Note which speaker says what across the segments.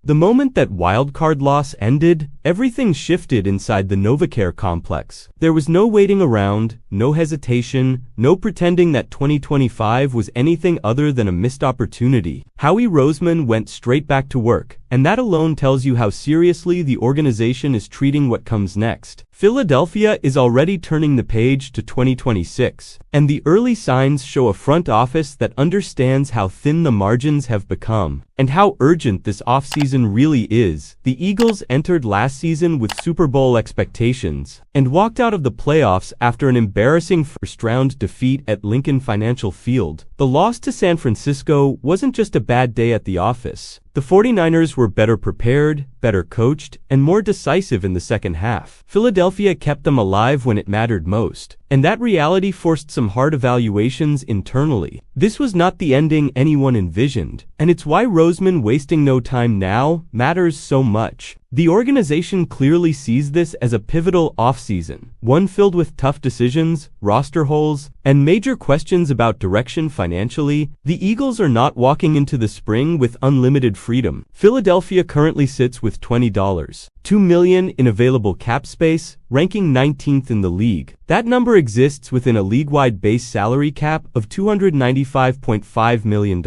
Speaker 1: The moment that wildcard loss ended, everything shifted inside the NovaCare complex. There was no waiting around, no hesitation, no pretending that 2025 was anything other than a missed opportunity. Howie Roseman went straight back to work, and that alone tells you how seriously the organization is treating what comes next. Philadelphia is already turning the page to 2026, and the early signs show a front office that understands how thin the margins have become, and how urgent this offseason really is. The Eagles entered last season with Super Bowl expectations, and walked out of the playoffs after an embarrassing first-round defeat at Lincoln Financial Field. The loss to San Francisco wasn't just a bad day at the office. The 49ers were better prepared, better coached, and more decisive in the second half. Philadelphia kept them alive when it mattered most, and that reality forced some hard evaluations internally. This was not the ending anyone envisioned, and it's why Roseman wasting no time now matters so much. The organization clearly sees this as a pivotal offseason, one filled with tough decisions, roster holes, and major questions about direction financially. The Eagles are not walking into the spring with unlimited freedom. Philadelphia currently sits with $2 million in available cap space, ranking 19th in the league. That number exists within a league-wide base salary cap of $295.5 million,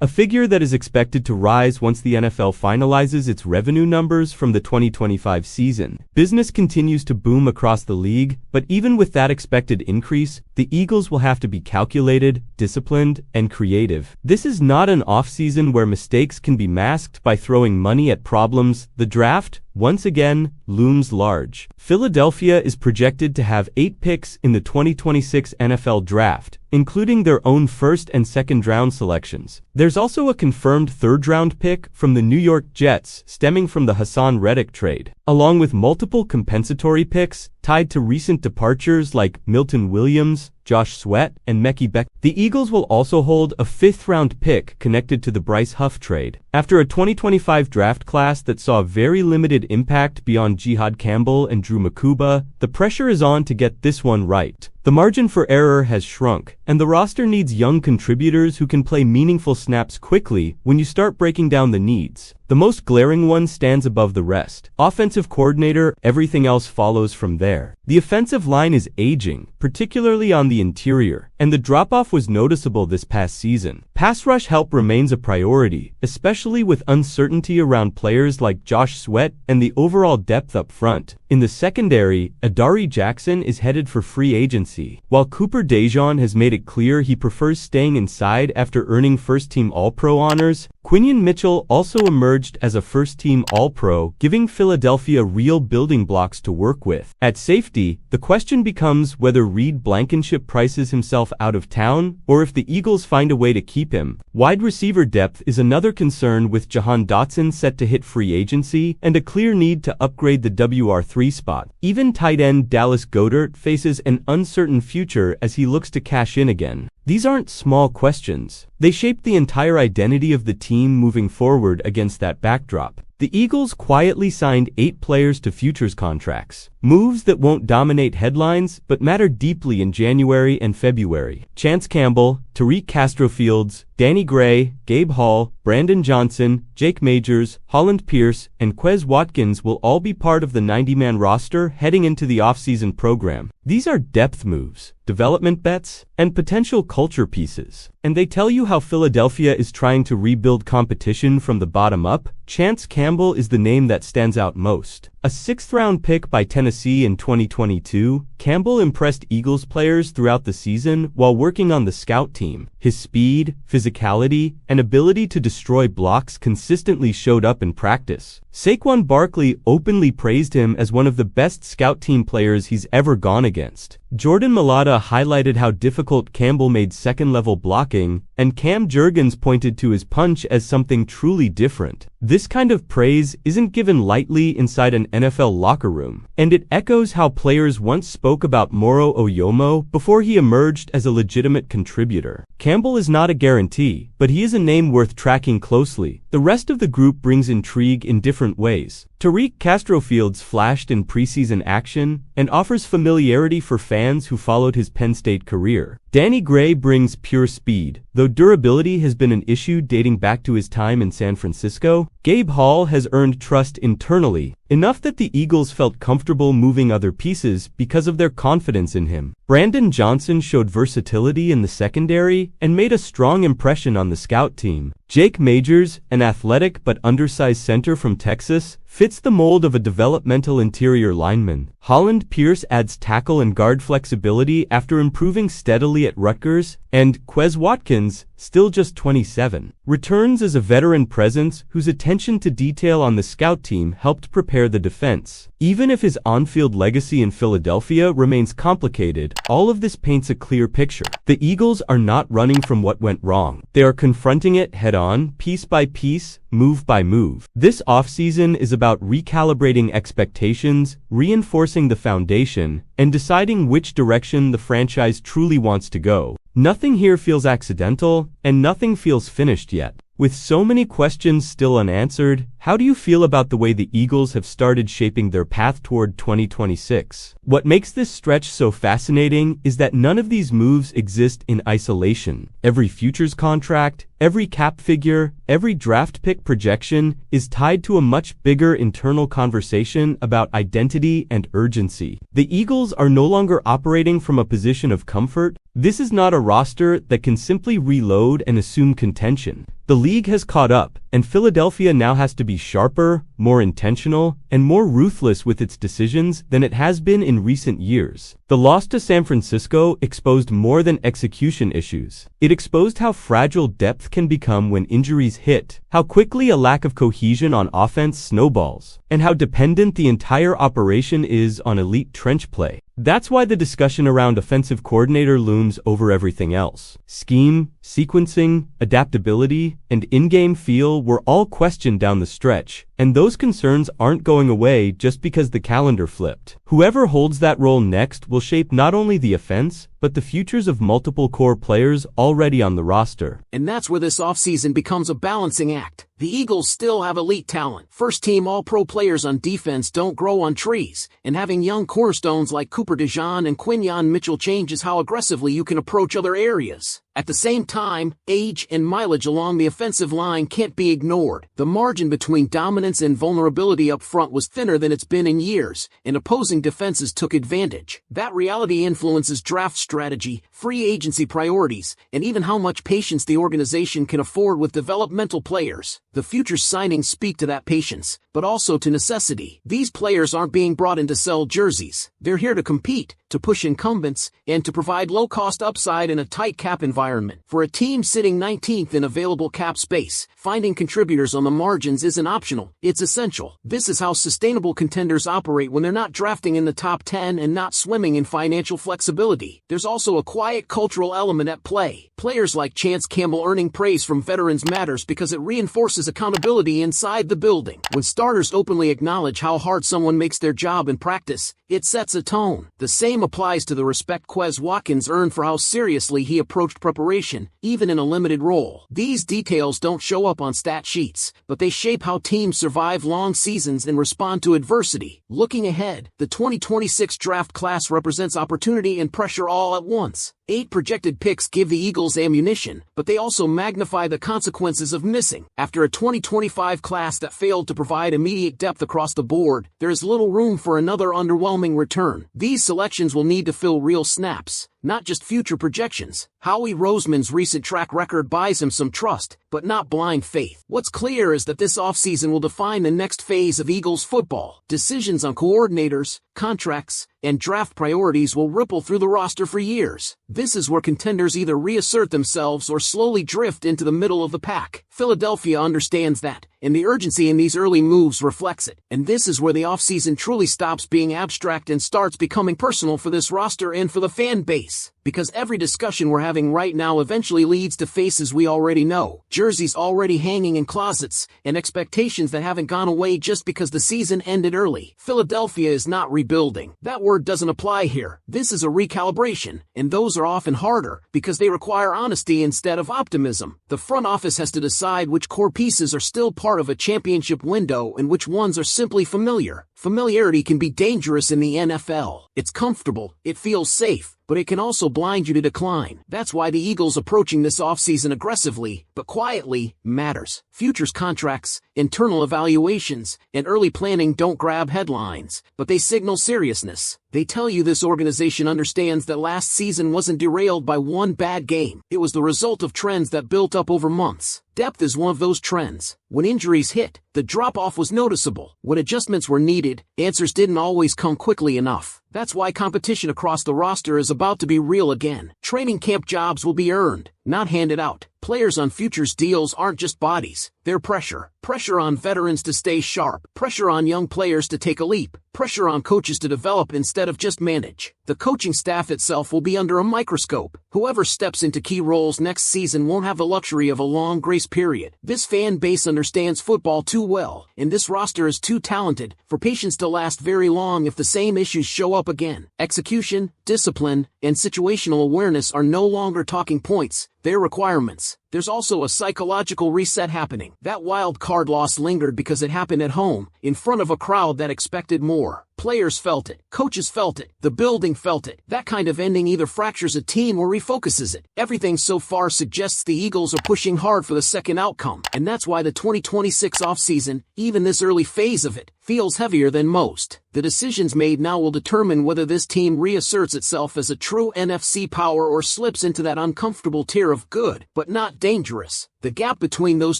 Speaker 1: a figure that is expected to rise once the NFL finalizes its revenue numbers from the 2025 season. Business continues to boom across the league, but even with that expected increase, the Eagles will have to be calculated, disciplined, and creative. This is not an offseason where mistakes can be masked by throwing money at problems. The draft, once again, looms large. Philadelphia is projected to have 8 picks in the 2026 NFL Draft, including their own first and second round selections. There's also a confirmed third-round pick from the New York Jets stemming from the Hassan Reddick trade, along with multiple compensatory picks tied to recent departures like Milton Williams, Josh Sweat, and Mekhi Becton. The Eagles will also hold a 5th-round pick connected to the Bryce Huff trade. After a 2025 draft class that saw very limited impact beyond Jihad Campbell and Drew Makuba, the pressure is on to get this one right. The margin for error has shrunk, and the roster needs young contributors who can play meaningful snaps quickly when you start breaking down the needs. The most glaring one stands above the rest. Offensive coordinator, everything else follows from there. The offensive line is aging, particularly on the interior, and the drop-off was noticeable this past season. Pass rush help remains a priority, especially with uncertainty around players like Josh Sweat and the overall depth up front. In the secondary, Adoree Jackson is headed for free agency, while Cooper DeJean has made it clear he prefers staying inside after earning first-team All-Pro honors. Quinion Mitchell also emerged as a first-team All-Pro, giving Philadelphia real building blocks to work with. At safety, the question becomes whether Reed Blankenship prices himself out of town, or if the Eagles find a way to keep him. Wide receiver depth is another concern, with Jahan Dotson set to hit free agency, and a clear need to upgrade the WR3 spot. Even tight end Dallas Goedert faces an uncertain future as he looks to cash in again. These aren't small questions. They shape the entire identity of the team moving forward. Against that backdrop, the Eagles quietly signed 8 players to futures contracts. Moves that won't dominate headlines, but matter deeply in January and February. Chance Campbell, Tariq Castrofields, Danny Gray, Gabe Hall, Brandon Johnson, Jake Majors, Holland Pierce, and Quez Watkins will all be part of the 90-man roster heading into the offseason program. These are depth moves, development bets, and potential culture pieces. And they tell you how Philadelphia is trying to rebuild competition from the bottom up. Chance Campbell is the name that stands out most. A 6th-round pick by Tennessee in 2022, Campbell impressed Eagles players throughout the season while working on the scout team. His speed, physicality, and ability to destroy blocks consistently showed up in practice. Saquon Barkley openly praised him as one of the best scout team players he's ever gone against. Jordan Mailata highlighted how difficult Campbell made second-level blocking, and Cam Jurgens pointed to his punch as something truly different. This kind of praise isn't given lightly inside an NFL locker room, and it echoes how players once spoke about Moro Oyomo before he emerged as a legitimate contributor. Campbell is not a guarantee, but he is a name worth tracking closely. The rest of the group brings intrigue in different ways. Tariq Castrofields flashed in preseason action and offers familiarity for fans who followed his Penn State career. Danny Gray brings pure speed, though durability has been an issue dating back to his time in San Francisco. Gabe Hall has earned trust internally, enough that the Eagles felt comfortable moving other pieces because of their confidence in him. Brandon Johnson showed versatility in the secondary and made a strong impression on the scout team. Jake Majors, an athletic but undersized center from Texas, fits the mold of a developmental interior lineman. Holland Pierce adds tackle and guard flexibility after improving steadily at Rutgers, and Quez Watkins, still just 27, returns as a veteran presence whose attention to detail on the scout team helped prepare the defense. Even if his on-field legacy in Philadelphia remains complicated, all of this paints a clear picture. The Eagles are not running from what went wrong. They are confronting it head-on, piece by piece, move by move. This offseason is about recalibrating expectations, reinforcing the foundation, and deciding which direction the franchise truly wants to go. Nothing here feels accidental, and nothing feels finished yet. With so many questions still unanswered, how do you feel about the way the Eagles have started shaping their path toward 2026? What makes this stretch so fascinating is that none of these moves exist in isolation. Every futures contract, every cap figure, every draft pick projection is tied to a much bigger internal conversation about identity and urgency. The Eagles are no longer operating from a position of comfort. This is not a roster that can simply reload and assume contention. The league has caught up, and Philadelphia now has to be sharper, more intentional, and more ruthless with its decisions than it has been in recent years. The loss to San Francisco exposed more than execution issues. It exposed how fragile depth can become when injuries hit, how quickly a lack of cohesion on offense snowballs, and how dependent the entire operation is on elite trench play. That's why the discussion around offensive coordinator looms over everything else. Scheme, sequencing, adaptability, and in-game feel were all questioned down the stretch, and those concerns aren't going away just because the calendar flipped. Whoever holds that role next will shape not only the offense, but the futures of multiple core players already on the roster.
Speaker 2: And that's where this offseason becomes a balancing act. The Eagles still have elite talent. First-team All-Pro players on defense don't grow on trees, and having young cornerstones like Cooper DeJean and Quinyon Mitchell changes how aggressively you can approach other areas. At the same time, age and mileage along the offensive line can't be ignored. The margin between dominance and vulnerability up front was thinner than it's been in years, and opposing defenses took advantage. That reality influences draft strategy, free agency priorities, and even how much patience the organization can afford with developmental players. The future signings speak to that patience, but also to necessity. These players aren't being brought in to sell jerseys. They're here to compete, to push incumbents, and to provide low-cost upside in a tight cap environment. For a team sitting 19th in available cap space, finding contributors on the margins isn't optional, it's essential. This is how sustainable contenders operate when they're not drafting in the top 10 and not swimming in financial flexibility. There's also a quiet cultural element at play. Players like Chance Campbell earning praise from veterans matters because it reinforces accountability inside the building. When starters openly acknowledge how hard someone makes their job in practice, it sets a tone. The same applies to the respect Quez Watkins earned for how seriously he approached preparation, even in a limited role. These details don't show up on stat sheets, but they shape how teams survive long seasons and respond to adversity. Looking ahead, the 2026 draft class represents opportunity and pressure all at once. 8 projected picks give the Eagles ammunition, but they also magnify the consequences of missing. After a 2025 class that failed to provide immediate depth across the board, there is little room for another underwhelming return. These selections will need to fill real snaps, not just future projections. Howie Roseman's recent track record buys him some trust, but not blind faith. What's clear is that this offseason will define the next phase of Eagles football. Decisions on coordinators, contracts, and draft priorities will ripple through the roster for years. This is where contenders either reassert themselves or slowly drift into the middle of the pack. Philadelphia understands that, and the urgency in these early moves reflects it. And this is where the offseason truly stops being abstract and starts becoming personal for this roster and for the fan base. because every discussion we're having right now eventually leads to faces we already know, jerseys already hanging in closets, and expectations that haven't gone away just because the season ended early. Philadelphia is not rebuilding. That word doesn't apply here. This is a recalibration, and those are often harder because they require honesty instead of optimism. The front office has to decide which core pieces are still part of a championship window and which ones are simply familiar. Familiarity can be dangerous in the NFL. It's comfortable, it feels safe, but it can also blind you to decline. That's why the Eagles approaching this offseason aggressively, but quietly, matters. Futures contracts, internal evaluations, and early planning don't grab headlines, but they signal seriousness. They tell you this organization understands that last season wasn't derailed by one bad game. It was the result of trends that built up over months. Depth is one of those trends. When injuries hit, the drop-off was noticeable. When adjustments were needed, answers didn't always come quickly enough. That's why competition across the roster is about to be real again. Training camp jobs will be earned, not handed out. Players on futures deals aren't just bodies, they're pressure. Pressure on veterans to stay sharp, pressure on young players to take a leap, pressure on coaches to develop instead of just manage. The coaching staff itself will be under a microscope. Whoever steps into key roles next season won't have the luxury of a long grace period. This fan base understands football too well, and this roster is too talented for patience to last very long if the same issues show up again. Execution, discipline, and situational awareness are no longer talking points, they're requirements. There's also a psychological reset happening. That wild card loss lingered because it happened at home, in front of a crowd that expected more. Players felt it, coaches felt it, the building felt it. That kind of ending either fractures a team or refocuses it. Everything so far suggests the Eagles are pushing hard for the second outcome, and that's why the 2026 offseason, even this early phase of it, feels heavier than most. The decisions made now will determine whether this team reasserts itself as a true NFC power or slips into that uncomfortable tier of good, but not dangerous. The gap between those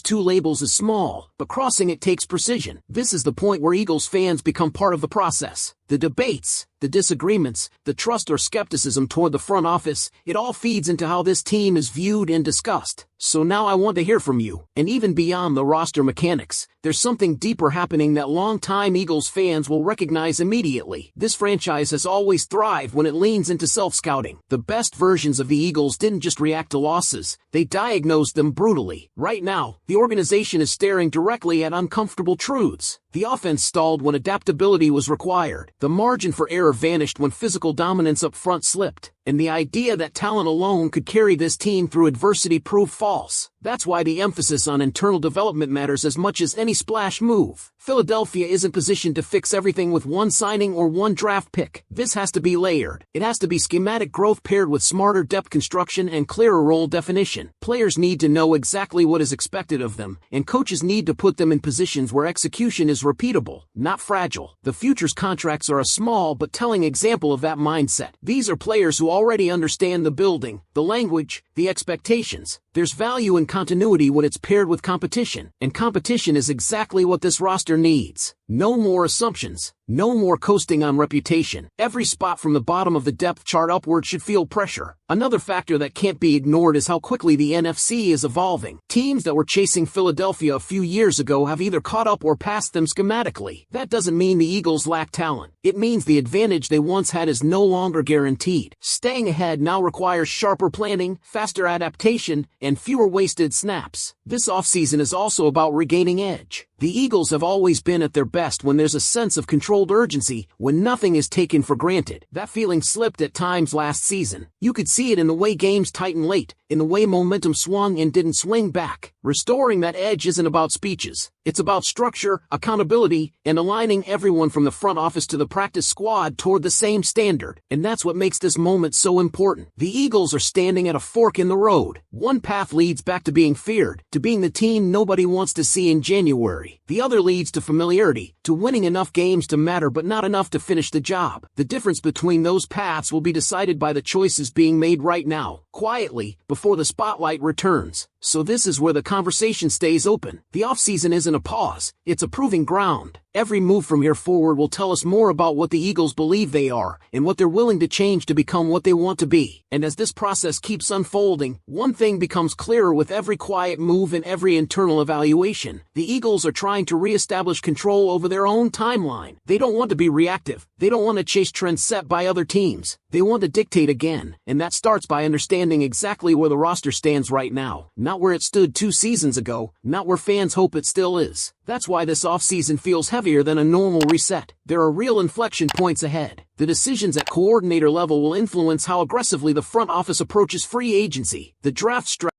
Speaker 2: two labels is small, but crossing it takes precision. This is the point where Eagles fans become part of the process. The debates, the disagreements, the trust or skepticism toward the front office, it all feeds into how this team is viewed and discussed. So now I want to hear from you. And even beyond the roster mechanics, there's something deeper happening that longtime Eagles fans will recognize immediately. This franchise has always thrived when it leans into self-scouting. The best versions of the Eagles didn't just react to losses, they diagnosed them brutally. Right now, the organization is staring directly at uncomfortable truths. The offense stalled when adaptability was required. The margin for error vanished when physical dominance up front slipped. And the idea that talent alone could carry this team through adversity proved false. That's why the emphasis on internal development matters as much as any splash move. Philadelphia isn't positioned to fix everything with one signing or one draft pick. This has to be layered. It has to be schematic growth paired with smarter depth construction and clearer role definition. Players need to know exactly what is expected of them, and coaches need to put them in positions where execution is repeatable, not fragile. The futures contracts are a small but telling example of that mindset. These are players who already understand the building, the language, the expectations. There's value in continuity when it's paired with competition, and competition is exactly what this roster needs. No more assumptions, no more coasting on reputation. Every spot from the bottom of the depth chart upward should feel pressure. Another factor that can't be ignored is how quickly the NFC is evolving. Teams that were chasing Philadelphia a few years ago have either caught up or passed them schematically. That doesn't mean the Eagles lack talent. It means the advantage they once had is no longer guaranteed. Staying ahead now requires sharper planning, faster adaptation, and fewer wasted snaps. This offseason is also about regaining edge. The Eagles have always been at their best when there's a sense of controlled urgency, when nothing is taken for granted. That feeling slipped at times last season. You could see it in the way games tightened late, in the way momentum swung and didn't swing back. Restoring that edge isn't about speeches. It's about structure, accountability, and aligning everyone from the front office to the practice squad toward the same standard. And that's what makes this moment so important. The Eagles are standing at a fork in the road. One path leads back to being feared, to being the team nobody wants to see in January. The other leads to familiarity, to winning enough games to matter but not enough to finish the job. The difference between those paths will be decided by the choices being made right now, quietly, before the spotlight returns. So this is where the conversation stays open. The offseason isn't a pause, it's a proving ground. Every move from here forward will tell us more about what the Eagles believe they are and what they're willing to change to become what they want to be. And as this process keeps unfolding, one thing becomes clearer with every quiet move move in every internal evaluation. The Eagles are trying to re-establish control over their own timeline. They don't want to be reactive. They don't want to chase trends set by other teams. They want to dictate again, and that starts by understanding exactly where the roster stands right now. Not where it stood 2 seasons ago, not where fans hope it still is. That's why this offseason feels heavier than a normal reset. There are real inflection points ahead. The decisions at coordinator level will influence how aggressively the front office approaches free agency. The draft strategy